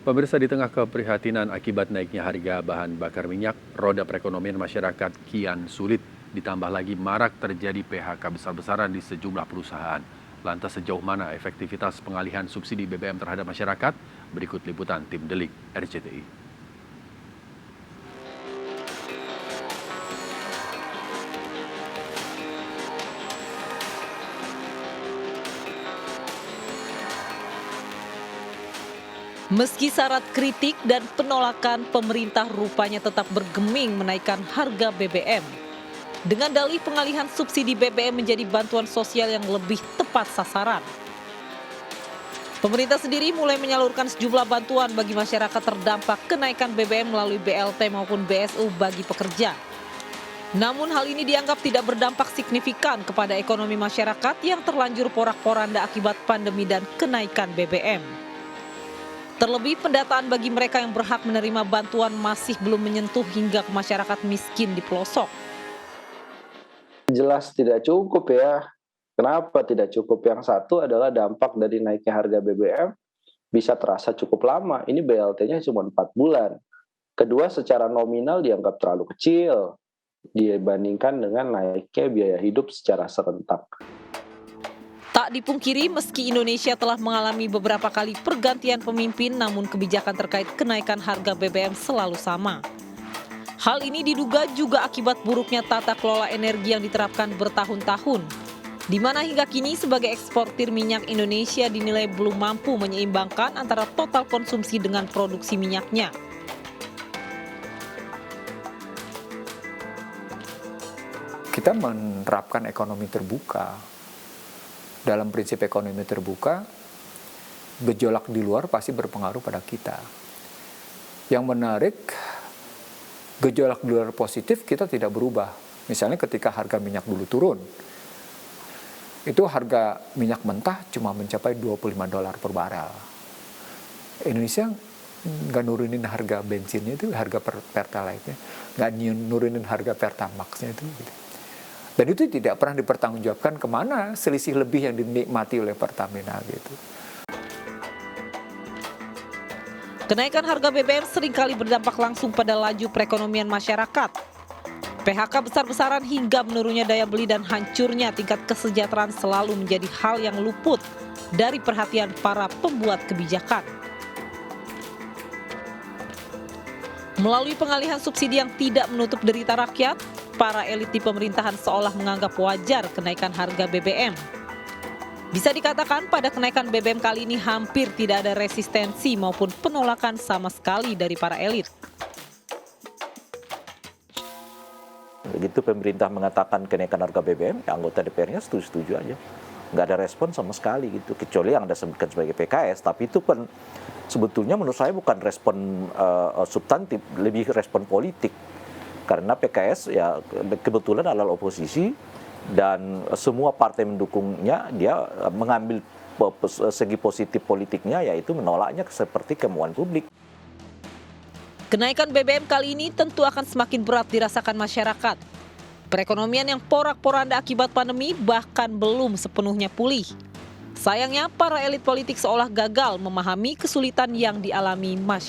Pemirsa, di tengah keprihatinan akibat naiknya harga bahan bakar minyak, roda perekonomian masyarakat kian sulit. Ditambah lagi marak terjadi PHK besar-besaran di sejumlah perusahaan. Lantas sejauh mana efektivitas pengalihan subsidi BBM terhadap masyarakat? Berikut liputan tim Delik RCTI. Meski syarat kritik dan penolakan, pemerintah rupanya tetap bergeming menaikkan harga BBM. Dengan dalih pengalihan subsidi BBM menjadi bantuan sosial yang lebih tepat sasaran. Pemerintah sendiri mulai menyalurkan sejumlah bantuan bagi masyarakat terdampak kenaikan BBM melalui BLT maupun BSU bagi pekerja. Namun hal ini dianggap tidak berdampak signifikan kepada ekonomi masyarakat yang terlanjur porak-poranda akibat pandemi dan kenaikan BBM. Terlebih pendataan bagi mereka yang berhak menerima bantuan masih belum menyentuh hingga ke masyarakat miskin di pelosok. Jelas tidak cukup ya. Kenapa tidak cukup? Yang satu adalah dampak dari naiknya harga BBM bisa terasa cukup lama. Ini BLT-nya cuma 4 bulan. Kedua, secara nominal dianggap terlalu kecil dibandingkan dengan naiknya biaya hidup secara serentak. Tak dipungkiri, meski Indonesia telah mengalami beberapa kali pergantian pemimpin, namun kebijakan terkait kenaikan harga BBM selalu sama. Hal ini diduga juga akibat buruknya tata kelola energi yang diterapkan bertahun-tahun, di mana hingga kini sebagai eksportir minyak Indonesia dinilai belum mampu menyeimbangkan antara total konsumsi dengan produksi minyaknya. Kita menerapkan ekonomi terbuka. Dalam prinsip ekonomi terbuka, gejolak di luar pasti berpengaruh pada kita. Yang menarik, gejolak di luar positif kita tidak berubah. Misalnya ketika harga minyak dulu turun, itu harga minyak mentah cuma mencapai $25 per barel. Indonesia nggak nurunin harga bensinnya itu, harga pertalite-nya, nggak nurunin harga pertamax-nya itu. Dan itu tidak pernah dipertanggungjawabkan kemana selisih lebih yang dinikmati oleh Pertamina gitu. Kenaikan harga BBM seringkali berdampak langsung pada laju perekonomian masyarakat. PHK besar-besaran hingga menurunnya daya beli dan hancurnya tingkat kesejahteraan selalu menjadi hal yang luput dari perhatian para pembuat kebijakan. Melalui pengalihan subsidi yang tidak menutup derita rakyat, para elit di pemerintahan seolah menganggap wajar kenaikan harga BBM. Bisa dikatakan pada kenaikan BBM kali ini hampir tidak ada resistensi maupun penolakan sama sekali dari para elit. Begitu pemerintah mengatakan kenaikan harga BBM, anggota DPR-nya setuju-setuju aja. Nggak ada respon sama sekali gitu, kecuali yang Anda sebutkan sebagai PKS, tapi itu kan sebetulnya menurut saya bukan respon substantif, lebih respon politik. Karena PKS ya kebetulan adalah oposisi dan semua partai mendukungnya, dia mengambil segi positif politiknya, yaitu menolaknya seperti kemauan publik. Kenaikan BBM kali ini tentu akan semakin berat dirasakan masyarakat. Perekonomian yang porak-poranda akibat pandemi bahkan belum sepenuhnya pulih. Sayangnya para elit politik seolah gagal memahami kesulitan yang dialami masyarakat.